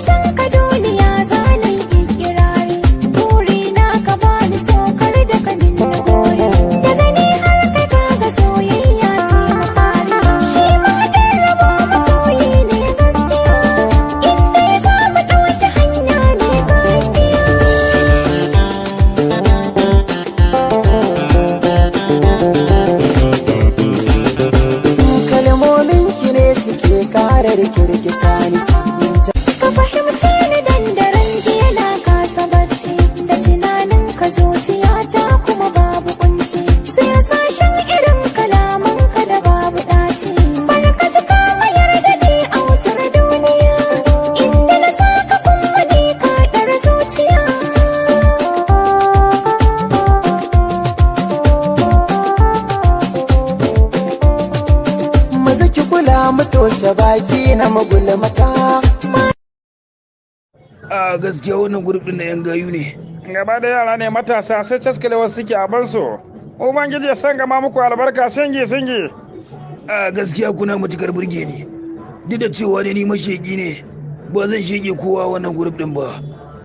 san ka duniya zanen ikirari, buri na ka bani sokar da ka min da goyi, daga ni har kai kaga soyayya ce mafari, shi ma dan rabo masoyi ne gaskiya, inda ya samu ta wata hanya ne gaskiya. Kalmomin ki ne suke kare rikirkita ni. Ka fahimce ni dandaren jiya na kasa bacci, da tunanin ka zuciyata kuma babu kunci, sai sashen irin kalaman ka da babu ɗaci, barka ji ka mayar da ni a wutar duniya, inda na saka kuma ni ka ɗar zuciya. Maza ki kula mu toshe baki na magulmata. A gaskiya wannan gurbin na yan gayu ne. Gaba da yara ne matasa sai caskale wasu suke a bansu. Ubangiji ya san gama muku albarka singi. A gaskiya kuna matukar burge ni. Duk da cewa ne ni mashegi ne, ba zan shege kowa wannan gurbin ba.